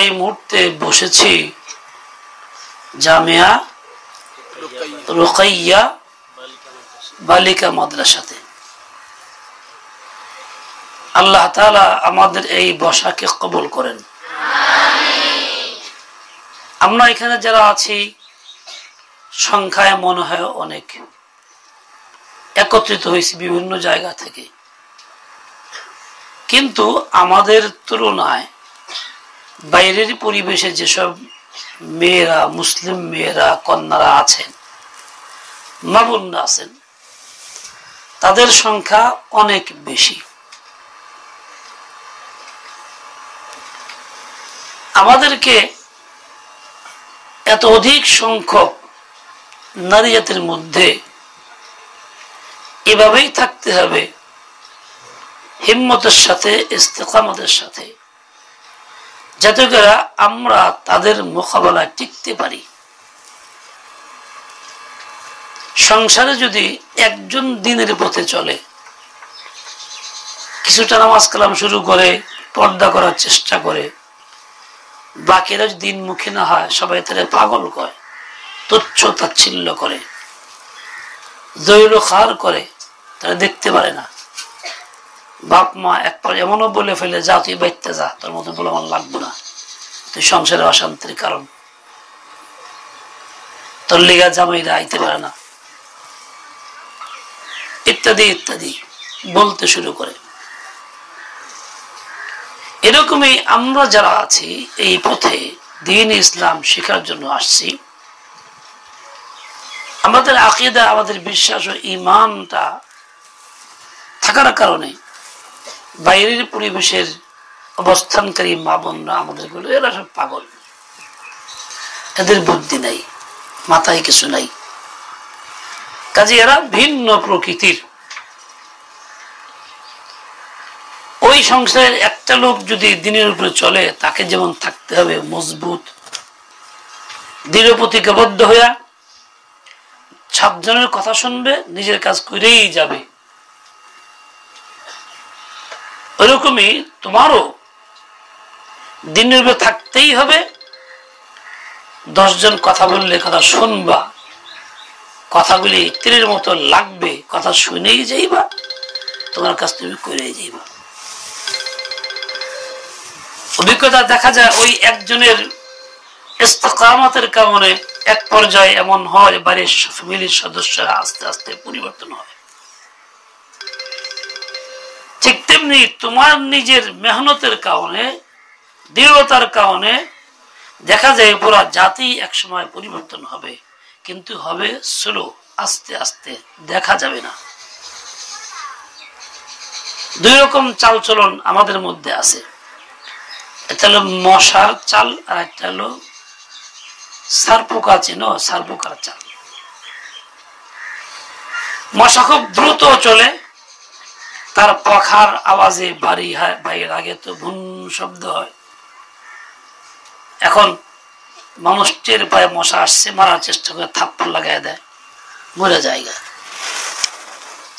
এই মুহূর্তে বসেছি জামিয়া রুকাইয়া বালিকা মাদ্রাসাতে। আল্লাহ তাআলা আমাদের এই বসাকে কবুল করেন। আমরা এখানে যারা আছি সংখ্যায় মনে হয় অনেক, একত্রিত হয়েছি বিভিন্ন জায়গা থেকে, কিন্তু আমাদের তুলনায় বাইরের পরিবেশে যেসব মেয়েরা, মুসলিম মেয়েরা, কন্যারা আছেন, মা বোনরা আছেন, তাদের সংখ্যা অনেক বেশি। আমাদেরকে এত অধিক সংখ্যক নারী জাতির মধ্যে এভাবেই থাকতে হবে, হিম্মতের সাথে, ইস্তেকামতের সাথে, যাতে করে আমরা তাদের মোকাবেলায় টিকতে পারি। সংসারে যদি একজন দিনের পথে চলে, কিছুটা নামাজ কালাম শুরু করে, পর্দা করার চেষ্টা করে, বাকিরা যদি দিনমুখী না হয়, সবাই তারা পাগল কয়, তুচ্ছ তাচ্ছিল্য করে, জৈল খার করে, তারা দেখতে পারে না। বাপ মা একবার এমনও বলে ফেলে, যা তুই বাইতে যা, তোর মতো বলে আমার লাগবে না, তুই সংসারে অশান্তির কারণ, তোর লিগা জামাইরা আইতে পারে না, ইত্যাদি ইত্যাদি বলতে শুরু করে। এরকমই আমরা যারা আছি এই পথে দ্বীন ইসলাম শেখার জন্য আসছি, আমাদের আকীদা, আমাদের বিশ্বাস ও ঈমানটা থাকার কারণে বাইরের পরিবেশের অবস্থানকারী মা বোনরা আমাদের বলে এরা সব পাগল, এদের বুদ্ধি নাই, মাথায় কিছু নাই, কাজে এরা ভিন্ন প্রকৃতির। ওই সংসারের একটা লোক যদি দিনের উপরে চলে, তাকে যেমন থাকতে হবে মজবুত, দৃঢ় প্রতিজ্ঞাবদ্ধ হইয়া, সাতজনের কথা শুনবে, নিজের কাজ করেই যাবে। ওইরকমই তোমারও দিনের উপরে থাকতেই হবে, 10 জন কথা বললে কথা শুনবা, কথাগুলি তীরের মতো লাগবে, কথা শুনেই যাইবা, তোমার কাজ তুমি করেই যাইবা। অভিজ্ঞতা দেখা যায় ওই একজনের ইস্তেকামতের কারণে এক পর্যায়ে এমন হয় বাড়ির ফ্যামিলির সদস্যরা আস্তে আস্তে পরিবর্তন হয়। ঠিক তেমনি তোমার নিজের মেহনতের কারণে, দৃঢ়তার কারণে দেখা যায় পুরা জাতি একসময় পরিবর্তন হবে, কিন্তু হবে স্লো, আস্তে আস্তে, দেখা যাবে না। দুই রকম চাল চলন আমাদের মধ্যে আছে, এটা হলো মশার চাল, আর একটা হলো সারপোকা, চিনো সারপোকার চাল। মশা খুব দ্রুত চলে, তার পাখার আওয়াজে বাড়ি হয়, বাইরের আগে তো ভুন শব্দ হয়। এখন মানুষ টের পায়ে মশা আসছে, মারার চেষ্টা করে থাপ্পড় লাগাই দেয়, মরে জায়গা।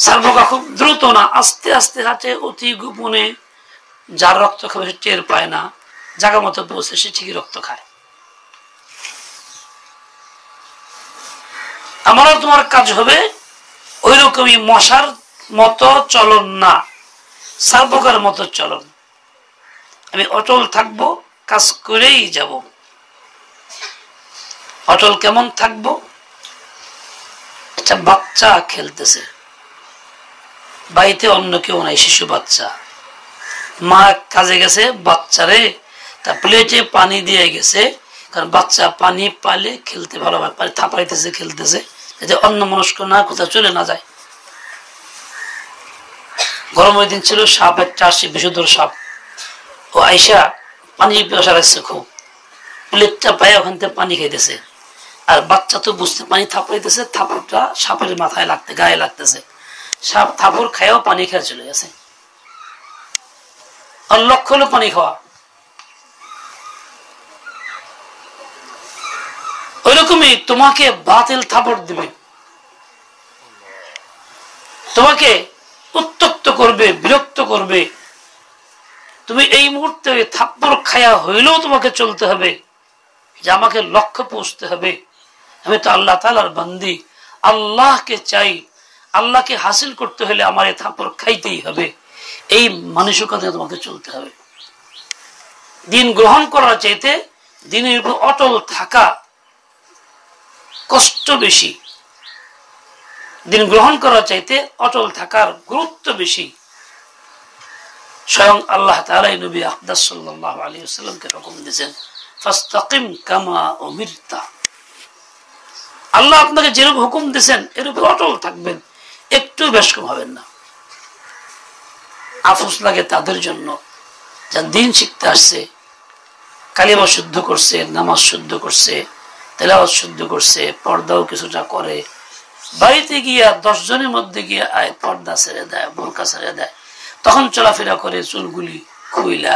সারপোকা খুব দ্রুত না, আস্তে আস্তে হাঁটে, অতি গোপনে, যার রক্ত খাবে সে টের পায় না, জায়গা মতো পৌঁছে সে ঠিকই রক্ত খায়। আমারও তোমার কাজ হবে ওই রকমই, মশার মতো চলন না, সারপোকার মতো চলন। আমি অটল থাকবো, কাজ করেই যাব। অটল কেমন থাকবো? একটা বাচ্চা খেলতেছে, বাড়িতে অন্য কেউ নাই, শিশু বাচ্চা, মা কাজে গেছে, বাচ্চারে তার প্লেটে পানি দিয়ে গেছে, কারণ বাচ্চা পানি পালে খেলতে ভালোবাসে, পানি থাপাইতেছে, খেলতেছে, যাতে অন্য মনস্ক না কোথাও চলে না যায়। গরমের দিন ছিল, সাপ একটা আসছে, বিষধর সাপ, ও আইসা পানি পিপাসা লাগছে খুব, প্লেটটা পায়ে ওখান থেকে পানি খাইতেছে, আর বাচ্চা তো বুঝতে পানি থাপাইতেছে, থাপড়টা সাপের মাথায় লাগতে, গায়ে লাগতেছে, সাপ থাপড় খায়ও পানি খেয়ে চলে গেছে। আর লক্ষ্য হলো পানি খাওয়া। ওইরকমই তোমাকে বাতিল থাপড় দিবে, তোমাকে উত্তক্ত করবে, বিরক্ত করবে, তুমি এই মুহূর্তে থাপ্পড় খায়া হইলেও তোমাকে চলতে হবে, যে আমাকে লক্ষ্য পৌঁছতে হবে, আমি তো আল্লাহ তাআলার বান্দি, আল্লাহকে চাই, আল্লাহকে হাসিল করতে হলে আমার এই থাপ্পড় খাইতেই হবে, এই মানসিকতা তোমাকে চলতে হবে। দিন গ্রহণ করার চাইতে দিনের উপর অটল থাকা কষ্ট বেশি, দিন গ্রহণ করার চাইতে অটল থাকার গুরুত্ব বেশি। স্বয়ং আল্লাহ তাআলা নবী আকরাম সাল্লাল্লাহু আলাইহি ওয়াসাল্লামকে হুকুম দিয়েছেন, ফাস্তাকিম কামা উমিরতা। আল্লাহ আপনাকে যেরকম হুকুম দিয়েছেন এর উপর অটল থাকবেন, একটু বেশকম হবেন না। আফসোস লাগে তাদের জন্য যারা দিন শিখতে আসছে, কালিমা শুদ্ধ করছে, নামাজ শুদ্ধ করছে, তেলাওয়াত শুদ্ধ করছে, পর্দাও কিছুটা করে, বাড়িতে গিয়া 10 জনের মধ্যে গিয়ে পর্দা ছেড়ে দেয়, বোরকা ছেড়ে দেয়, তখন চলাফেরা করে চুলগুলি খুইলা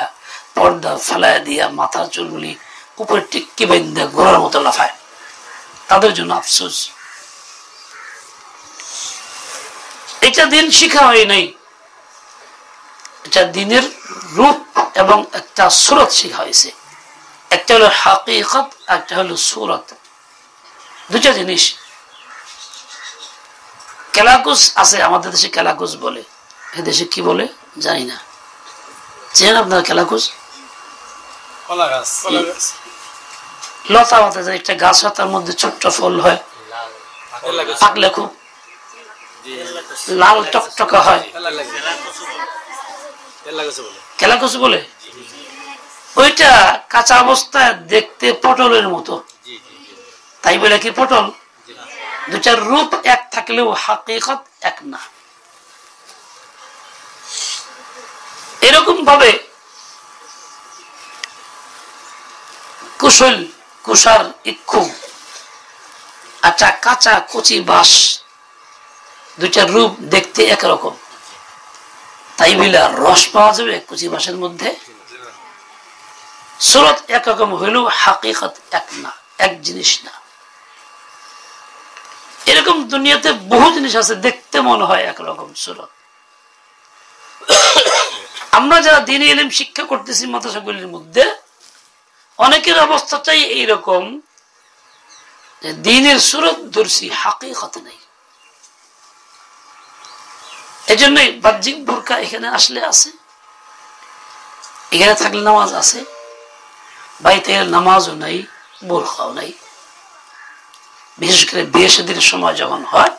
পর্দা ফেলায় দিয়া মাথার চুলগুলি উপরে টিক্কি বেঁধে ঘোড়ার মতো লাফায়। তাদের জন্য আফসোস, এটা দিন শিখা হয় নাই, এটা দিনের রূপ এবং একটা সুরত শিখা হয়েছে। একটা হলো হাকিকত, একটা হলো সুরত, দুটা জিনিস। কেলাকুস আছে আমাদের দেশে, কেলাকুস বলে, এদেশে কি বলে জানি না, চেনেন আপনার কেলাকুস? লতা পাতা, একটা গাছ হয়, তার মধ্যে ছোট্ট ফল হয়, পাকলে খুব লাল টকটকা হয়, কেলাকুস বলে। ওইটা কাঁচা অবস্থায় দেখতে পটলের মতো, তাই বলে কি পটল? দুটার রূপ এক থাকলেও হাকিকত এক না। এরকম ভাবে কুশল, কুষার, ইক্ষু, একটা কাঁচা কচি বাঁশ, দুইটার রূপ দেখতে একরকম, তাই বলে রস পাওয়া যাবে কচি বাঁশের মধ্যে? সুরত একরকম হইলেও হাকিকত এক না, এক জিনিস না। এরকম দুনিয়াতে বহু জিনিস আছে, দেখতে মনে হয় একরকম সুরত। আমরা যারা দ্বীনি ইলম শিক্ষা করতেছি মাদ্রাসাগুলির মধ্যে, অনেকের অবস্থাটাই এইরকম যে দ্বীনের সুরত ধরছি, হাকিকত নেই। এই জন্যই বাহ্যিক বোরকা এখানে আসলে আছে, এখানে থাকলে নামাজ আছে, বাড়িতে নামাজও নাই, বোরকাও নাই। বিশেষ করে বিয়ে শাদীর সময় যখন হয়,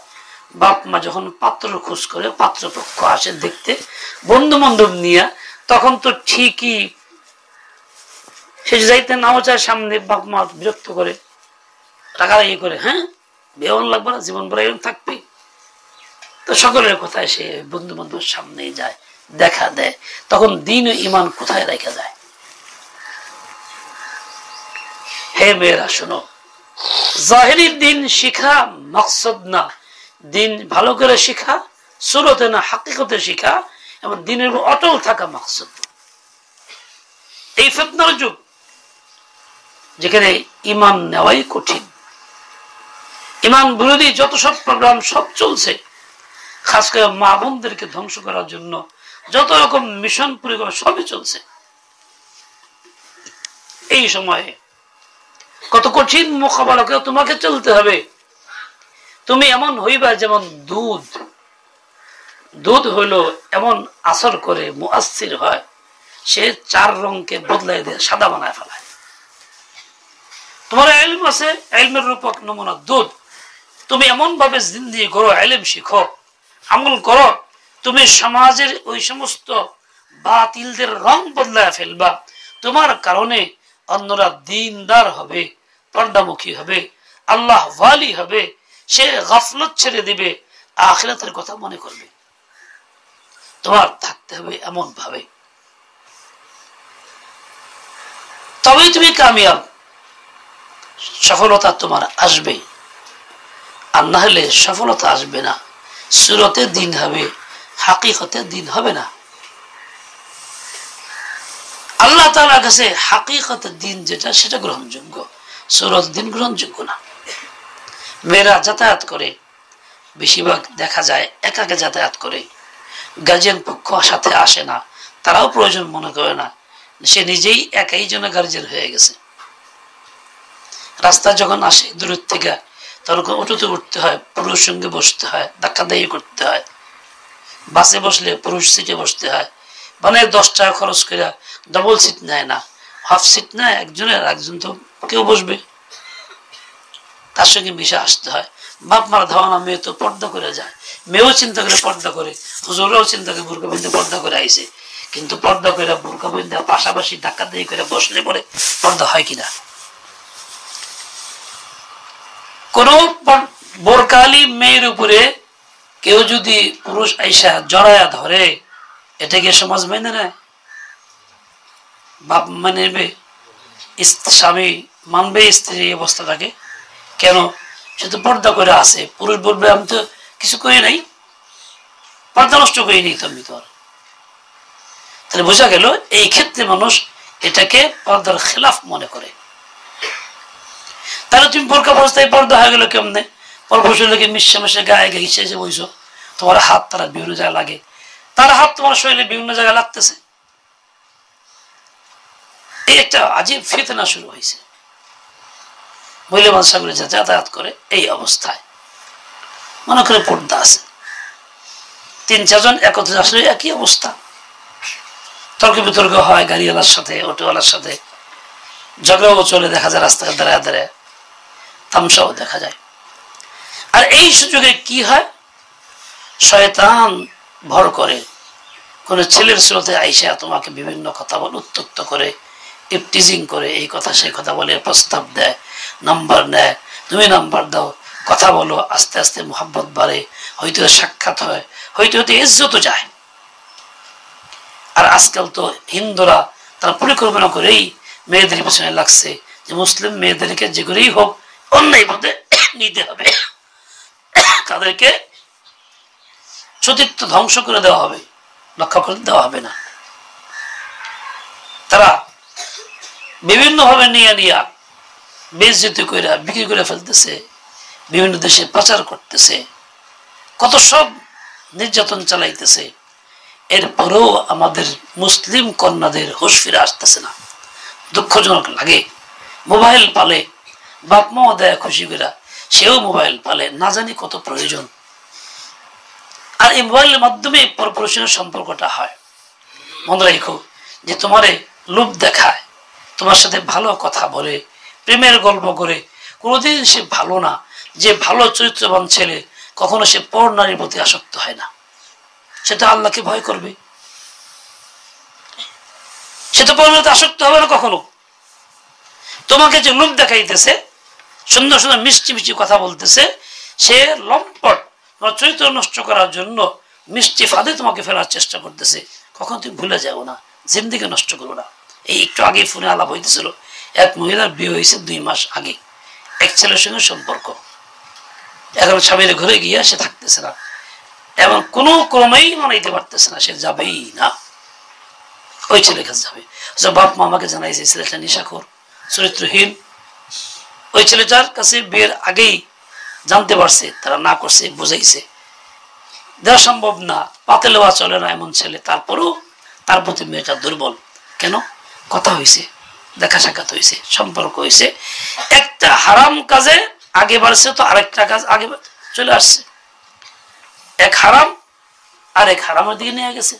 বাপ মা যখন পাত্র খোঁজ করে, পাত্রপক্ষ আসে দেখতে বন্ধু বান্ধব নিয়ে, তখন তো ঠিকই সে যাইতে নাও চায়, সামনে বাপ মা বিরক্ত করে, রাগারাগি করে, হ্যাঁ বেয়ন লাগবে না, জীবন ভরা এরকম থাকবি। তো সকলের কথায় সে বন্ধু বান্ধবের সামনে যায়, দেখা দেয়, তখন দিন ও ইমান কোথায় রেখে যায়? হে মেয়েরা শোনো, জাহিরি দিন শিখা মকসদ না, দিন ভালো করে শিখা, সুরতে না হাকিকতে শিখা, এবং দিনের অটল থাকা মকসদ। এই ফিতনার যুগ, যেখানে ইমান নেওয়াই কঠিন, ইমান বিরোধী যত সব প্রোগ্রাম সব চলছে, খাস করে মা বোনদেরকে ধ্বংস করার জন্য যত রকম মিশন পরিকল্পনা সবই চলছে। এই সময়ে কত কঠিন মোকাবেলা করে তোমাকে চলতে হবে। তুমি এমন হইবা যেমন দুধ, দুধ হইলো এমন আসর করে মুআসসির হয়, সে 4 রঙকে বদলাই দিয়ে সাদা বানায় ফেলায়। তোমার ইলম আছে, ইলমের রূপক নমুনা দুধ, তুমি এমন ভাবে জিন্দেগি করো, ইলম শিখো, আমল করো, তুমি সমাজের ওই সমস্ত বাতিলদের রং বদলায় ফেলবা। তোমার কারণে অন্যরা দ্বীনদার হবে, পর্দামুখী হবে, আল্লাহ ওয়ালি হবে, সে গাফলত ছেড়ে দিবে, আখিরাতের কথা মনে করবে। তোমার থাকতে হবে এমন ভাবে, তবেই তুমি কামিয়াব, সফলতা তোমার আসবে। আর না হলে সফলতা আসবে না, সুরতে দিন হবে, হাকিকতে দিন হবে না। আল্লাহ তাআলার কাছে হাকিকতের দিন যেটা, সেটা গ্রহণযোগ্য, সুরত দিন গ্রহণযোগ্য না। মেয়েরা যাতায়াত করে, বেশিরভাগ দেখা যায় একাকে যাতায়াত করে, গার্জিয়ান পক্ষ সাথে আসে না, তারাও প্রয়োজন মনে করে না, সে নিজেই একাই যেন গার্জিয়ান হয়ে গেছে। রাস্তা যখন আসে দূরের থেকে তখন অটোতে উঠতে হয়, পুরুষ সঙ্গে বসতে হয়, ধাক্কা দায়ী করতে হয়। বাসে বসলে পুরুষ সিটে বসতে হয়, মানে 10 টাকা খরচ করে ডবল সিট নেয় না, হাফ সিট নেয় একজনের, একজন তো কেউ বসবে, তার সঙ্গে মিশে আসতে হয়। বাপ মার ধারণা মেয়ে তো পর্দা করে যায়, মেয়েও চিন্তা করে পর্দা করে, হুজুরাও চিন্তা করে বোরকা বিন্দু পর্দা করে আইছে, কিন্তু পর্দা করে বোরকা বিন্দু পাশাপাশি ধাক্কা দিয়ে করে বসলে পরে পর্দা হয় কিনা? কোন বোরকালি মেয়ের উপরে কেউ যদি পুরুষ আইসা জড়ায়া ধরে, এটাকে সমাজ মেনে নেয়? বাপ মানে নেবে? স্বামী মানবে স্ত্রী অবস্থাটাকে? কেন? সে তো পর্দা করে আছে। পুরুষ বলবে আমি তো কিছু করি নাই, পর্দা নষ্ট করিনি তো আমি। তোর তাহলে বোঝা গেল এই ক্ষেত্রে মানুষ এটাকে পর্দার খেলাফ মনে করে। তাহলে তুমি বোরকা অবস্থায় পর্দা হয়ে গেল কেমনে? পরপুরুষকে মিশে মিশে গায়ে গায়ে হিসে এসে বইছো, তোমার হাত তারা বিভিন্ন জায়গায় লাগে, তার হাত তোমার শরীরে বিভিন্ন জায়গায় লাগতেছে। এই একটা আজীব ফিতনা শুরু হয়েছে। মহিলা মানুষগুলো যাতায়াত করে এই অবস্থায়, মনে করে পর্দা আছে, 3-4 জন একত্রে আসলে একই অবস্থা, তর্ক বিতর্ক হয় গাড়িওয়ালার সাথে, অটোওয়ালার সাথে, ঝগড়াও চলে, দেখা যায় রাস্তায় দাঁড়ায় দাঁড়ায় তামসাও দেখা যায়। আর এই সুযোগে কি হয়, শয়তান ভর করে কোন ছেলের স্রোতে আইসা তোমাকে বিভিন্ন কথা বলে, উত্তক্ত করে, টিজিং করে, এই কথা সেই কথা বলে, প্রস্তাব দেয়, নাম্বার নেয়, তুমি নাম্বার দাও, কথা বলো, আস্তে আস্তে মোহাব্বত বাড়ে, হয়তো সাক্ষাৎ হয়, হয়তো হয়তো ইজ্জত যায়। আর আজকাল তো হিন্দুরা তারা পরিকল্পনা করেই মেয়েদের পিছনে লাগছে যে মুসলিম মেয়েদেরকে যে করেই হোক অন্যায় পথে নিতে হবে, তাদেরকে সতীত্ব ধ্বংস করে দেওয়া হবে, রক্ষা করে দেওয়া হবে না। তারা বিভিন্ন ভাবে নিয়ে নিয়ে বেইজ্জতি করে বিক্রি করে ফেলতেছে, বিভিন্ন দেশে প্রচার করতেছে, কত সব নির্যাতন চালাইতেছে। এরপরেও আমাদের মুসলিম কন্যাদের হুঁশ ফিরে আসতেছে না, দুঃখজনক লাগে। মোবাইল পালে, বাপ মাও দেয় খুশি করে, সেও মোবাইল পালে, না জানি কত প্রয়োজন। আর এই মোবাইলের মাধ্যমে পরপুরুষের সম্পর্কটা হয়। মনে রাখো যে তোমারে লোভ দেখায়, তোমার সাথে ভালো কথা বলে, প্রেমের গল্প করে, কোনোদিন সে ভালো না। যে ভালো চরিত্রবান ছেলে কখনো সে পর নারীর প্রতি আসক্ত হয় না, সেটা আল্লাহকে ভয় করবে, সে তো পর নারীতে আসক্ত হবে না কখনো। তোমাকে যে লোভ দেখাইতেছে, সুন্দর সুন্দর মিষ্টি মিষ্টি কথা বলতেছে, সে লম্পট তোমার চরিত্র নষ্ট করার জন্য মিষ্টি ফাঁদে তোমাকে ফেলার চেষ্টা করতেছে। কখন তুমি ভুলে যাবো না, জিন্দিকে নষ্ট করবো না। এই একটু আগে ফোনে আলাপ হইতেছিল, এক মহিলার বিয়ে হয়েছে 2 মাস আগে, এক ছেলের সঙ্গে সম্পর্ক, এখন স্বামীর ঘরে গিয়া সে থাকতেছে না, এবং কোনো ক্রমেই মানাইতে পারতেছে না, সে যাবেই না, ওই ছেলের কাছে যাবে। বাপ মা আমাকে জানাইছে ছেলেটা নেশাখোর, চরিত্রহীন। ওই ছেলেটার কাছে বিয়ের আগেই জানতে পারছে, তারা না করছে, বুঝাইছে, দেওয়া সম্ভব না, পাতে লওয়া চলে না এমন ছেলে। তারপরেও তার প্রতি মেয়েটা দুর্বল। কেন? কথা হয়েছে, দেখা সাক্ষাৎ হয়েছে, সম্পর্ক হয়েছে, একটা হারাম কাজে আগে বাড়ছে তো আরেকটা কাজ আগে চলে আসছে, এক হারাম আর এক হারামের দিকে নিয়ে গেছে।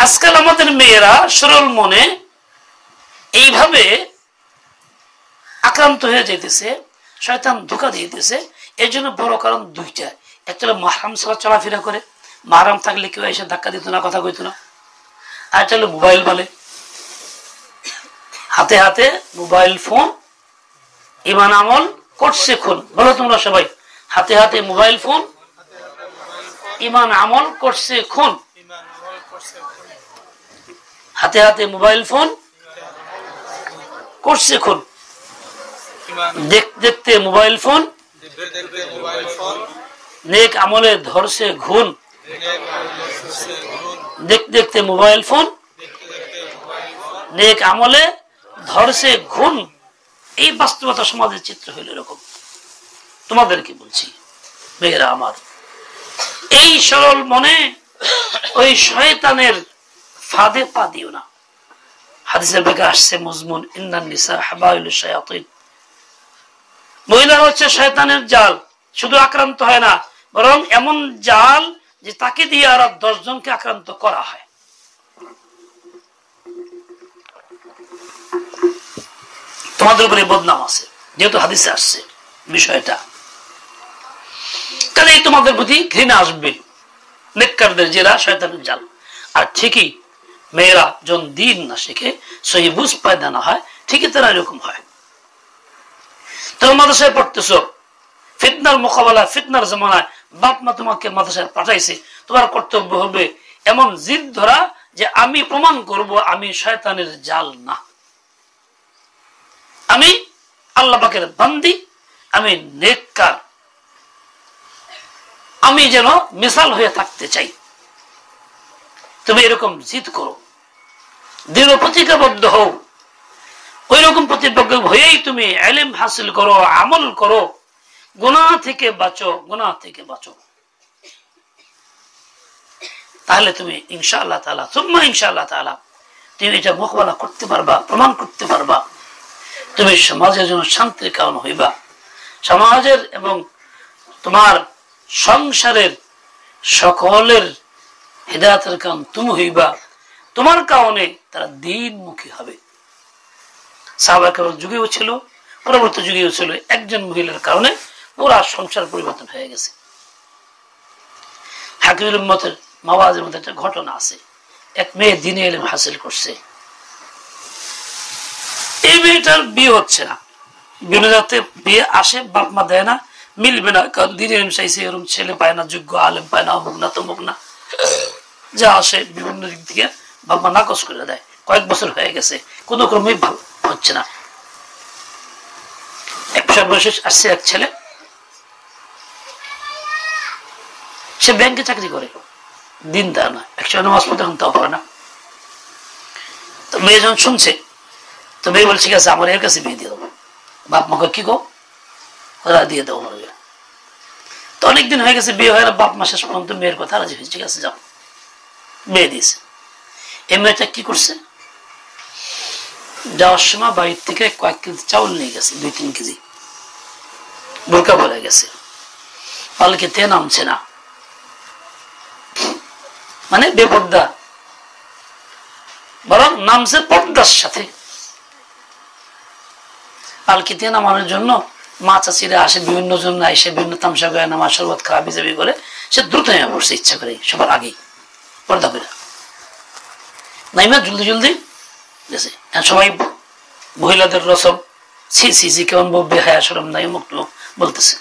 আজকাল আমাদের মেয়েরা সরল মনে এইভাবে আক্রান্ত হয়ে যেতেছে, শয়তান ধোঁকা দিতেছে। এর জন্য বড় কারণ 2টা। একটা হলো মাহরাম ছাড়া চলাফেরা করে, মাহরাম থাকলে কেউ এসে ধাক্কা দিত না, কথা কইত না। আর একটা হলো মোবাইল বলে, হাতে হাতে মোবাইল ফোন, ইমান আমল করছে খুন। বলো তোমরা সবাই, হাতে হাতে মোবাইল ফোন, ইমান আমল করছে খুন। হাতে হাতে মোবাইল ফোন করছে খুন, দেখতে দেখতে মোবাইল ফোন নেক আমলে ধরছে ঘুণ, দেখতে দেখতে মোবাইল ফোন নেক আমলে ধরছে ঘুণ। এই বাস্তবতা সমাজের চিত্র হইল এরকম। তোমাদেরকে বলছি মেয়েরা আমার, এই সরল মনে ওই শয়তানের ফাঁদে পা দিও না। হাদিসের বেগে আসছে মজমুন, ইন্নান নিসা হাবাইলুশ শায়াতিন, মহিলা হচ্ছে শয়তানের জাল। শুধু আক্রান্ত হয় না, বরং এমন জাল যে তাকে দিয়ে আর 10 জনকে আক্রান্ত করা হয়। তোমাদের উপরে বদনাম আছে, যেহেতু হাদিসে আসছে বিষয়টা, কাজে তোমাদের প্রতি ঘৃণা আসবে নেককারদের জেরা শয়তানের জাল। আর ঠিকই মেয়েরা যখন দিন না শিখে সহি বুঝ পায়দা না হয়, ঠিকই তারা এরকম হয়। তুমি মাদ্রাসায় পড়তেছো, ফিতনার মোকাবেলা, ফিতনার জমানায় বাপ মা তোমাকে মাদ্রাসায় পাঠাইছে, তোমার কর্তব্য হবে এমন জিদ ধরা যে আমি প্রমাণ করব আমি শয়তানের জাল না, আমি আল্লাহ পাকের বান্দি, আমি নেককার, আমি যেন মিসাল হয়ে থাকতে চাই। তুমি এরকম জিদ করো, দৃঢ় প্রতিজ্ঞাবদ্ধ হও, ওই রকম প্রতিজ্ঞ হয়েই তুমি ইলম হাসিল করো, আমল করো, গুনাহ থেকে বাঁচো, গুনাহ থেকে বাঁচো। তাহলে তুমি ইনশাআল্লাহ তাআলা, সুম্মা ইনশাআল্লাহ তাআলা তুমি এটা মোকাবেলা করতে পারবা, প্রমাণ করতে পারবা। তুমি সমাজের জন্য শান্তির কারণ হইবা, সমাজের এবং তোমার সংসারের সকলের হিদায়াতের কারণ তুমি হইবা। তোমার কারণে তারা দ্বীনমুখী হবে। সাহাবা কেরামের যুগেও ছিল, পরবর্তী যুগেও ছিল, একজন মহিলার কারণে পুরা সংসার পরিবর্তন হয়ে গেছে। হাকিমুল উম্মতের মাওয়াজের মধ্যে একটা ঘটনা আছে। এক মেয়ে দ্বীনে ইলম হাসিল করছে, এই মেয়েটার বিয়ে হচ্ছে না, বিনোদাতে বিয়ে আসে, বাপ মা দেয় না, মিলবে না, কারণ দ্বীনে ইলম চাইছে, এরকম ছেলে পায় না, যোগ্য আলেম পায় না, অমুক না তমুক না, যা আসে বিভিন্ন দিক থেকে বাপ মা নাকচ করে দেয়। কয়েক বছর হয়ে গেছে, কোনো ক্রমেই ভালো হচ্ছে না। এক সর্বশেষ আসছে এক ছেলে, সে ব্যাংকে চাকরি করে, দিনদার না, একসময় নামাজ পড়তে এখন তাও পারে না। তো মেয়ে যখন শুনছে, তো মেয়ে বলছে ঠিক আছে আমার এর কাছে বিয়ে দিয়ে দেবো। বাপ মাকে কি গো, ওরা দিয়ে দেবো। তো অনেকদিন হয়ে গেছে বিয়ে হয়ে, বাপ মা শেষ পর্যন্ত মেয়ের কথা রাজি হয়েছে, ঠিক আছে যাও, বিয়ে দিয়েছে। এই মেয়েটা কি করছে, যাওয়ার সময় বাড়ির থেকে কয়েক কেজি চাউল নিয়ে গেছে, 2-3 কেজি, বোরকা পরে গেছে, পালকিতে নামছে না, মানে বেপর্দা, বরং নামছে পর্দার সাথে। পালকিতে নামানোর জন্য মা চাচিরা আসে, বিভিন্ন জন এসে বিভিন্ন তামসা করে, নামাজ শরবত খাওয়া বিজাবি করে, সে দ্রুত নেমে পড়ছে ইচ্ছা করে, সবার আগেই পর্দা করে নাইমা জলদি জলদি গেছে। সবাই মহিলাদের রসম, ছি ছি ছি কেমন বলবে, হায়া সরম নাই, মুখ বলতেছে।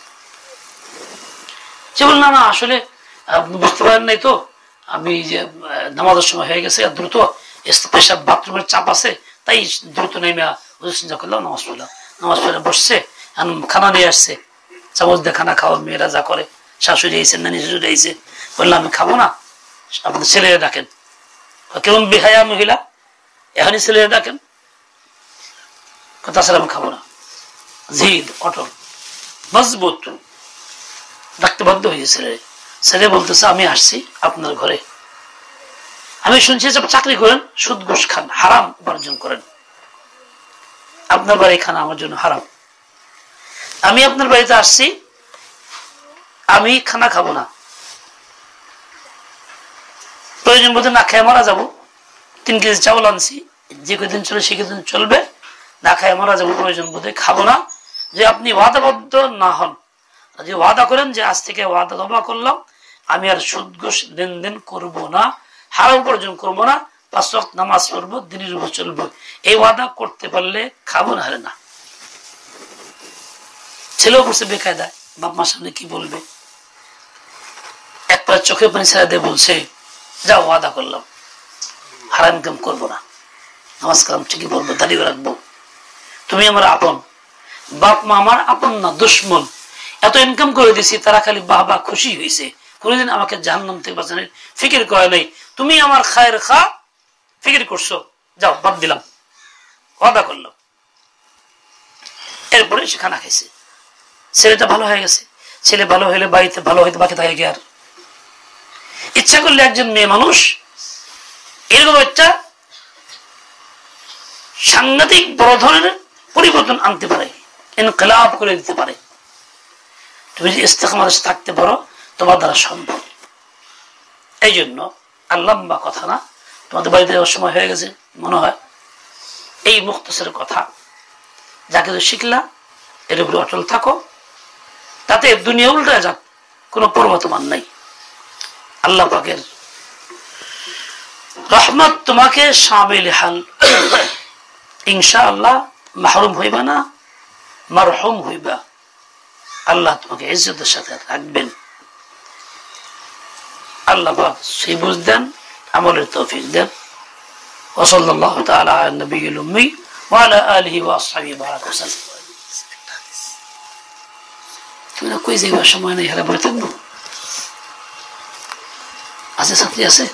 সে বল না না আসলে আপনি বুঝতে পারেন নাই তো, আমি যে নামাজের সময় হয়ে গেছে, দ্রুত পেশাব বাথরুমের চাপ আছে, তাই দ্রুত নেমে চিন্তা করলাম, নামাজ পড়লাম। নামাজ পড়ে বসছে, খানা নিয়ে আসছে, চামচ দিয়ে খানা খাওয়া মেয়েরা যা করে, শাশুড়ি আইছে, নানি শাশুড়ি আইছে, বললাম আমি খাবো না, আপনাদের ছেলেরা ডাকেন। কেমন বেহায়া মহিলা, এখনই ছেলেরা ডাকেন, তাছাড়া আমি খাবো না। জিদ অটল মজবুত, ডাকতে বাধ্য হয়েছে ছেলে। ছেলে বলতেছে আমি আসছি আপনার ঘরে, আমি শুনছি যে চাকরি করেন, সুদ ঘুষ খান, হারাম উপার্জন করেন, আপনার বাড়ি খানা আমার জন্য হারাম, আমি আপনার বাড়িতে আসছি, আমি খানা খাবো না, প্রয়োজন বোধে না খেয়ে মারা যাবো, 3 কেজি চাউল আনছি, যে কদিন চলে সে কদিন চলবে, না খায় মারা যাবো, প্রয়োজন বোধে খাবো না। যে আপনি ওয়াদাবদ্ধ না হন, যে ওয়াদা করেন যে আজ থেকে ওয়াদা দবা করলাম, আমি আর সুদ ঘুষ লেনদেন করবো না, হারাম উপার্জন করবো না, 5 ওয়াক্ত নামাজ পড়বো, দিনের উপর চলবো, এই ওয়াদা করতে পারলে খাবো, না হলে না। ছেলেও করছে বেকায়দায়, বাপ মার সামনে কি বলবে, একবার চোখে পানি ছেড়ে দিয়ে বলছে যাও ওয়াদা করলাম, হারাম ইনকাম করবো না, নামাজ কালাম ঠিকই পড়বো, দাঁড়িয়ে রাখবো, তুমি আমার আপন, বাপ মা আমার আপন না, দুশ্মন, এত ইনকাম করে দিছি, তারা খালি বাহবা খুশি হয়েছে, কোনদিন আমাকে জাহান্নাম থেকে বাঁচানোর ফিকির করে নাই, তুমি আমার খায়ের খা ফিকির করছো, যাও বাদ দিলাম, ওয়াদা করলাম। এরপরে সে খানা খাইছে, ছেলেটা ভালো হয়ে গেছে। ছেলে ভালো হইলে বাড়িতে ভালো হইতে বাকি থাকে কি আর। ইচ্ছা করলে একজন মেয়ে মানুষ এরকম একটা সাংঘাতিক বড় ধরনের পরিবর্তন আনতে পারে, ইনকিলাব করে দিতে পারে। তুমি যদি ইস্তেকামাতে থাকতে পারো তোমার দ্বারা সম্ভব। এই জন্য আর লম্বা কথা না, তোমাদের বাড়িতে যাওয়ার সময় হয়ে গেছে মনে হয়। এই মুখতাসার কথা যা কিছু শিখলা এর উপরে অটল থাকো, তাতে দুনিয়া উল্টা যাক কোনো পর্ব তোমার নাই। আল্লাহ পাকের রহমত তোমাকে শামিল হাল, ইনশাআল্লাহ মাহরুম হইবা না, মারহুম হইবা। আল্লাহ তোমাকে ইজ্জতের সাথে রাখবেন। আল্লাহ পাক সেই বুঝ দেন, আমলের তৌফিক দেন। ওয়া সাল্লাল্লাহু তাআলা আলা নবিয়িল উম্মি ওয়া আলা আলিহি ওয়া আসহাবিহি বারাক ওয়াসাল্লাম। তুমি না কই যাইবার সময় নেই, হেরা বলে থাকবো। আছে ছাত্রী আছে,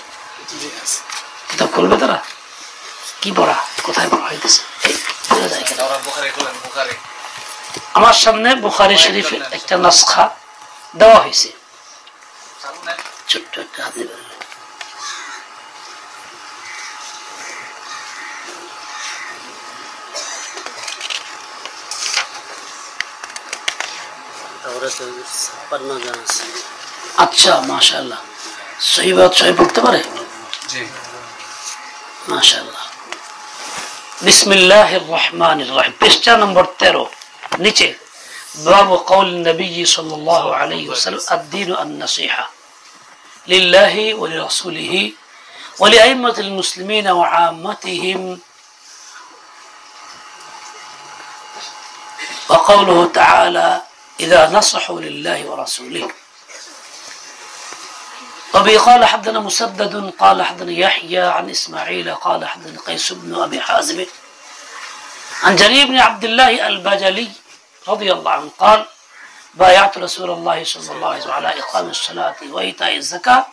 কিতাব খুলবে তারা? কি পড়া, কোথায় পড়া হইতেছে? আমার সামনে বুখারী শরীফের একটা নাসখা দেওয়া হয়েছে, ছোট্ট একটা হাতে। আচ্ছা মাশাআল্লাহ, সহি বাত সহি পড়তে পারে মাশাআল্লাহ। বিসমিল্লাহির রহমানির রহিম, পৃষ্ঠা নম্বর 13 নিচে, বাবু কওল নবী সাল্লাল্লাহু আলাইহি ওয়াসাল্লাম আদ-দীনু আন-নাসিহা লিল্লাহি ওয়া লিরাসূলিহি ওয়া লিআইম্মাতিল মুসলিমিন ওয়া আম্মাতিহিম ওয়া কওলুহু তাআলা ইযা নাসাহু লিল্লাহি ওয়া রাসূলিহি। وبه قال حدثنا مسدد قال حدثنا يحيى عن اسماعيل قال حدثنا قيس بن ابي حازم عن جرير بن عبد الله البجلي رضي الله عنه قال بايعت رسول الله صلى الله عليه وسلم على اقام الصلاه وايتاء الزكاه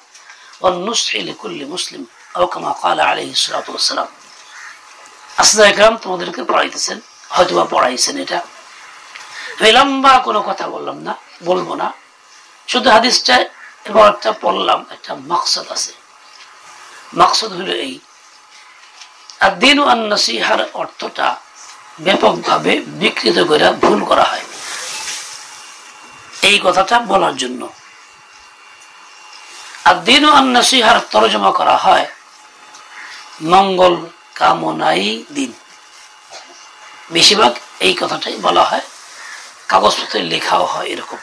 والنصح لكل مسلم او كما قال عليه الصلاه والسلام। আসসালামু আলাইকুম, তোমাদেরকে পড়াইতেছেন, হয়তোবা পড়াইছেন। এটা আমি লম্বা কোনো কথা বলবো না, শুধু হাদিসটা এবার একটা পড়লাম। একটা মাকসাদ আছে, মাকসাদ হলো এই, আদ-দীন আন-নাসিহার অর্থটা ব্যাপকভাবে বিকৃত করে ভুল করা হয়। এই কথাটা বলার জন্য আদ-দীন আন-নাসিহার তরজমা করা হয় মঙ্গল কামনাই দিন। বেশিরভাগ এই কথাটাই বলা হয়, কাগজপত্রে লেখাও হয় এরকম।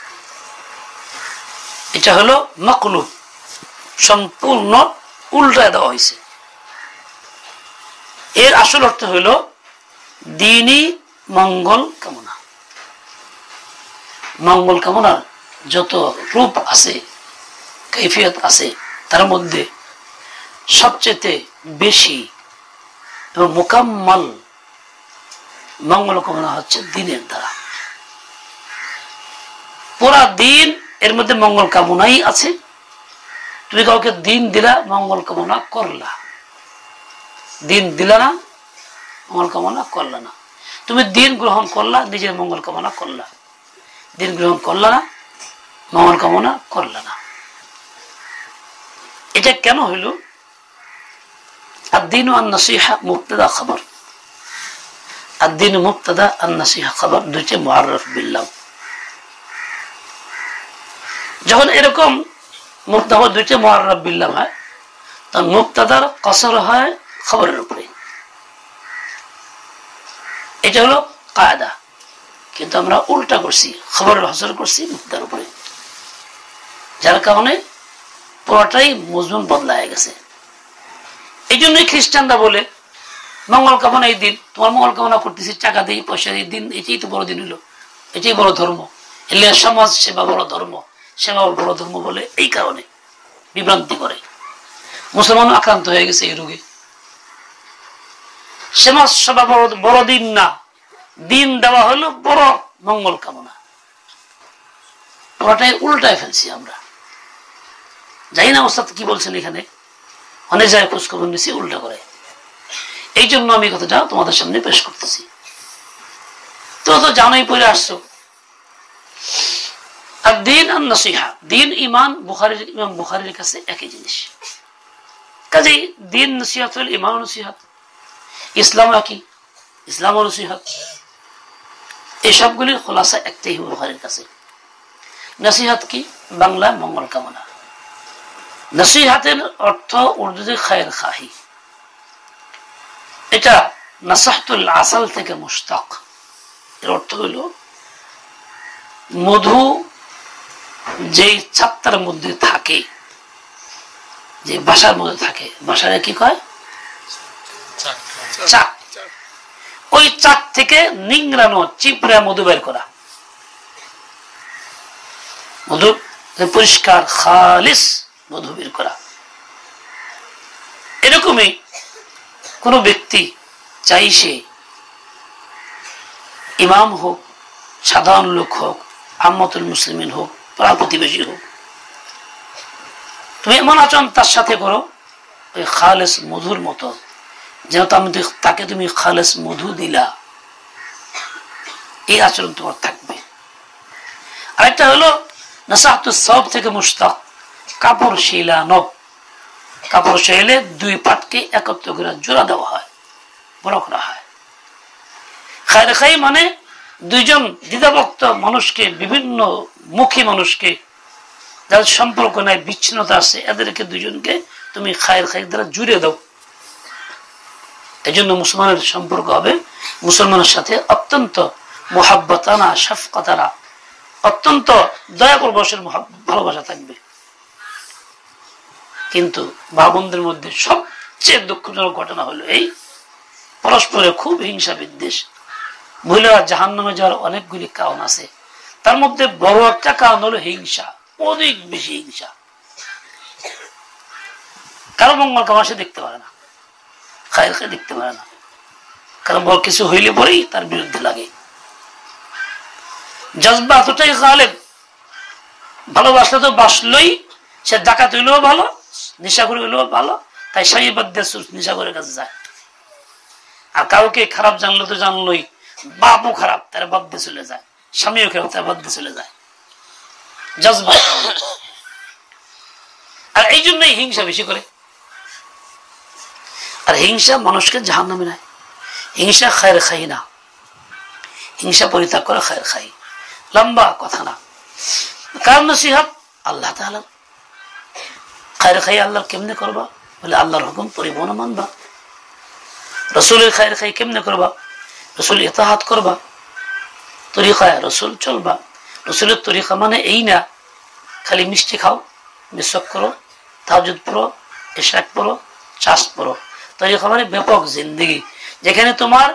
এটা হলো মাকলুব, সম্পূর্ণ উল্টায় দেওয়া হয়েছে। এর আসল অর্থ হলো দ্বীনি মঙ্গল কামনা। মঙ্গল কামনার যত রূপ আছে, কাইফিয়ত আছে, তার মধ্যে সবচেয়ে বেশি এবং মোকাম্মল মঙ্গল কামনা হচ্ছে দ্বীনের দ্বারা। পুরা দিন এর মধ্যে মঙ্গল কামনাই আছে। তুমি কাউকে দিন দিলা, মঙ্গল কামনা করলা, দিন দিলা না, মঙ্গল কামনা করলা না। তুমি দিন গ্রহণ করলা, নিজের মঙ্গল কামনা করলা, দিন গ্রহণ করলা না, মঙ্গল কামনা করলা না। এটা কেন হইল? আদ-দীন আন-নাসিহা মুবতাদা খবর, আদ-দীন মুবতাদা আন-নাসিহা খবর, দুইটা মুআররাফ বিল্লাহ। যখন এরকম মুবতাদা দুইটা মুআররাফ বিল্লাহ হয়, তখন মুবতাদার কসর হয় খবরের উপরে। এটা হলো কায়দা, কিন্তু আমরা উল্টা করছি, খবরের হসর করছি মুবতাদার উপরে, যার কারণে পুরোটাই মজমুন বদলায় গেছে। এই জন্যই খ্রিস্টানরা বলে মঙ্গল কামনা এই দিন, তোমার মঙ্গল কামনা করতেছি, টাকা দিই, পয়সা দিই, দিন, এটাই তো বড় দিন হলো, এটাই বড় ধর্ম। এলে সমাজ সেবা বড় ধর্ম, সেবা বড় ধর্ম বলে এই কারণে বিভ্রান্তি করে। মুসলমান আক্রান্ত হয়ে গেছে এই রোগে। সমাজ সেবা বড় দিন না, দিন দেওয়া হলো বড় মঙ্গল কামনা। পুরোটাই উল্টায় ফেলছি আমরা। জানি না ওস্তাদ কি বলছেন এখানে, অনেক জায়গায় খোঁজখবর নিচ্ছি, উল্টা করে। এই জন্য আমি কথাটা তোমাদের সামনে পেশ করতেছি। তো জানাই পড়ে আসছো, আর দিন আর নসিহা, দিন ইমান ইমাম বুখারীর কাছে একই জিনিস। কাজেই দিন নসিহত হল ইমান নসিহত, ইসলাম কি ইসলাম ও নসিহত, এই সবগুলির খোলাসা একটাই বুখারীর কাছে। নসিহত কি? বাংলা মঙ্গল কামনা। নসিহতের অর্থ উর্দুতে খায়ের খাহি। এটা নাসাহতুল আসাল থেকে মুশতাক। এর অর্থ হইল মধু যেই চাত্তার মধ্যে থাকে, যে বাসার মধ্যে থাকে, বাসারে কি কয়? চাক। ওই চাক থেকে নিংড়ানো চিপড়া মধু বের করা, মধু পরিষ্কার খালিস মধু বের করা। এরকমই কোন ব্যক্তি চাই সে ইমাম হোক, সাধারণ লোক হোক, আম্মাতুল মুসলিমিন হোক, পাড়া প্রতিবেশী হোক, তুমি এমন আচরণ তার সাথে করো ওই খালেস মধুর মতো, যেন তাকে তুমি খালেস মধু দিলা, এই আচরণ তোমার থাকবে। আরেকটা হলো নাসাহতুস সাওব থেকে মুশতাক, কাপড় শিলানো। কাপড় শিলে দুই পাটকে একত্র করে জোড়া দেওয়া হয়, বড় করা হয়। খায়ের খাই মানে দুইজন দ্বিধাভক্ত মানুষকে, বিভিন্ন মুখী মানুষকে, যাদের সম্পর্ক নাই, বিচ্ছিন্নতা আছে, এদেরকে দুইজনকে তুমি খায়ের খাই দ্বারা জুড়ে দাও। এই জন্য মুসলমানের সম্পর্ক হবে মুসলমানের সাথে অত্যন্ত মুহাব্বতানা শাফকাতানা, অত্যন্ত দয়া পরবশের ভালোবাসা থাকবে। কিন্তু ভাবনদের মধ্যে সবচেয়ে দুঃখজনক ঘটনা হলো এই পরস্পরের খুব হিংসা বিদ্বেষ। মহিলারা জাহান্নামে যাওয়ার অনেকগুলি কারণ আছে, তার মধ্যে বড় একটা কারণ হলো হিংসা, অনেক বেশি হিংসা। কারো মঙ্গল কামাশে দেখতে পারে না, খায়ের খায় দেখতে পারে না, কারণ বড় কিছু হইলে পরেই তার বিরুদ্ধে লাগে। জজবা এতটাই গালেব, ভালোবাসলে তো বাসলই, সে ডাকাত হইলেও ভালো, নেশাখোর হইলেও ভালো, তাই স্বামী বাদ দিয়ে নেশাখোরের কাছে যায়। আর কাউকে খারাপ জানলো তো জানলোই, বাপও খারাপ তারা বাদ দিয়ে চলে যায়, স্বামীও খারাপ তারা বাদ দিয়ে চলে যায়। জজবা। আর এই জন্যই হিংসা বেশি করে। আর হিংসা মানুষকে জাহান্নামে নেয়। হিংসা খায়ের খাই না, হিংসা পরিত্যাগ করে খায়ের খাই। লম্বা কথা না। কার নসিহত? আল্লাহ তাআলা। খায়ের খাই আল্লাহর কেমনে করবা? বলে আল্লাহর হুকুম পরিপূর্ণ মানবা। রসুলের খায়ের খাই কেমনে করবা? রসুল ইতাআত করবা, তরিকায় রসুল চলবা। রসুলের তরিকা মানে এই না খালি মিষ্টি খাও, মিসওয়াক করো, তাহাজ্জুদ পড়ো, ইশরাক পড়ো, চাষ পড়ো। তরিকা মানে ব্যাপক জিন্দেগি, যেখানে তোমার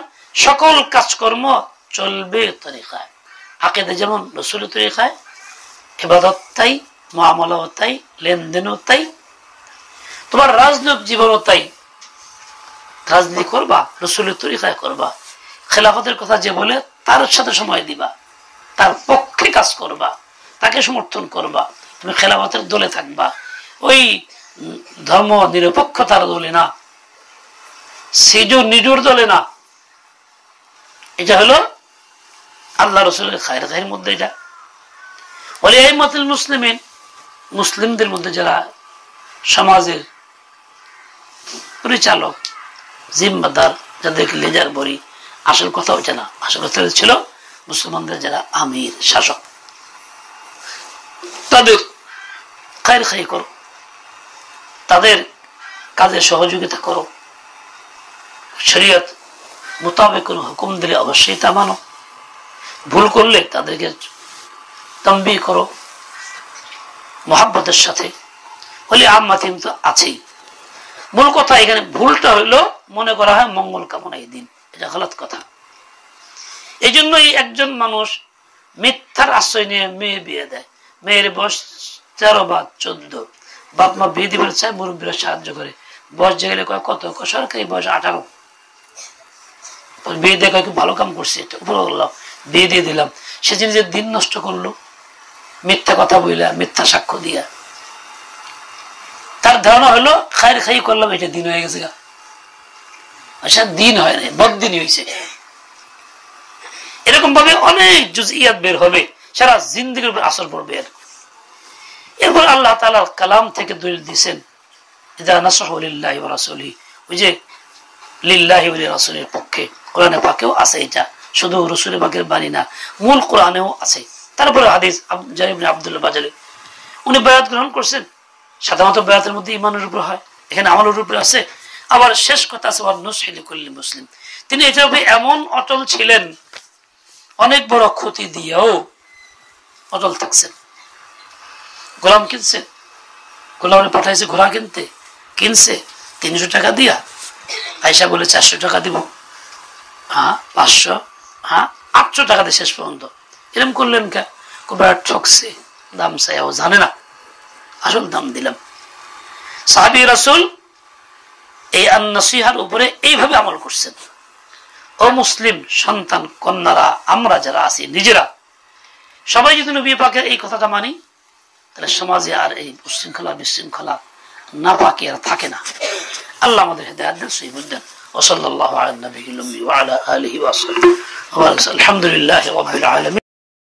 সকল কাজকর্ম চলবে তরিকায়। আকিদা যেমন রসুলের তরিকায়, ইবাদত তাই, মুআমালাও তাই, লেনদেনও তাই, তোমার রাজনৈতিক জীবনও তাই। রাজনীতি করবা রসুলের তরিকায় করবা। খেলাফতের কথা যে বলে তার সাথে সময় দিবা, তার পক্ষে কাজ করবা, তাকে সমর্থন করবা, তুমি খেলাফতের দলে থাকবা। ওই ধর্ম নিরপেক্ষতার দলে না, সেজো নিজুর দলে না। এটা হলো আল্লাহ রসুলের খায়ের খায়ের মধ্যে। এটা বলে এই মতিল মুসলিমিন, মুসলিমদের মধ্যে যারা সমাজের পরিচালক, জিম্মাদার, যাদেরকে লেজার বরি, আসল কথা হচ্ছে না, আসল কথা ছিল মুসলমানদের যারা আমির, শাসক, তাদের খায়ের খাই করো, তাদের কাজে সহযোগিতা করো। শরীয়ত মোতাবেক কোন হুকুম দিলে অবশ্যই তা মানো। ভুল করলে তাদেরকে তানবীহ করো মহাব্বতের সাথে। হলে আম্মাতিম তো আছেই। মূল কথা এখানে ভুলটা হইলো মনে করা হয় মঙ্গল কামনা এই দিন, এটা গলত কথা। এই জন্যই একজন মানুষ মিথ্যার আশ্রয় নিয়ে মেয়ে বিয়ে দেয়। মেয়ের বয়স 13 বা 14, বাপ মা বিয়ে দিবার চায়, মুরব্বীরা সাহায্য করে। বয়স যে গেলে কয় কত, সরকারি বয়স 18। বিয়ে দিয়ে কয় ভালো কাম করছে, বিয়ে দিয়ে দিলাম। সে নিজের দিন নষ্ট করলো মিথ্যা কথা বইলা, মিথ্যা সাক্ষ্য দিয়া। তার ধারণা হলো খায়ের খাই করলাম, এটা দিন হয়ে গেছে। আচ্ছা, দিন হয় না, বদদিনই হয়েছে। এরকম ভাবে অনেক জুজইয়াত বের হবে, সারা জিন্দেগির উপর আসর পড়বে এর। এরপর আল্লাহ তাআলা কালাম থেকে দলিল দিয়েছেন, ইযা নাসাহু লিল্লাহি ওয়া রাসূলিহি, ওই যে লিল্লাহি ওয়া রাসূলির পক্ষে কোরআনে পাকেও আছে, এটা শুধু রাসূলের পাকের বাণী না, মূল কোরআনেও আছে। তারপরে হাদিস জারির ইবনে আব্দুল্লাহ বাজালি, উনি বায়াত গ্রহণ করছেন। সাধারণত বায়াতের মধ্যে ঈমানের উপর হয়, এখানে আমলের উপর আছে। আবার শেষ কথা আছে ওয়ান নুসহি লিকুল্লি মুসলিম, তিনি এটার উপরে এমন অটল ছিলেন, অনেক বড় ক্ষতি দিয়েও অটল থাকছেন। গোলাম কিনছে, গোলামে পাঠাইছে ঘোড়া কিনতে, কিনছে 300 টাকা দিয়া, আয়সা বলে 400 টাকা দিব, হ্যাঁ 500, হ্যাঁ 800 টাকা দিয়ে শেষ পর্যন্ত। এরকম করলেন কে? ঠকছে, দাম চাইও জানে না, আসল দাম দিলাম। সাহাবী রাসূল এই আন-নাসিহার উপরে এইভাবে আমল করছেন। ও মুসলিম সন্তান কন্যারা, আমরা যারা আছি নিজেরা সবাই যদি নবী পাকের এই কথাটা মানি, তাহলে সমাজে আর এই উশৃঙ্খলা বিশৃঙ্খলা না পাকি আর থাকে না। আল্লাহ আমাদের হেদায়েত দেন, সহি বুঝ দেন। ওয়া সাল্লাল্লাহু আলা নবিয়িল উম্মি ওয়া আলা আলিহি ওয়া সাহবিহি ওয়া আলহামদুলিল্লাহি রাব্বিল আলামিন।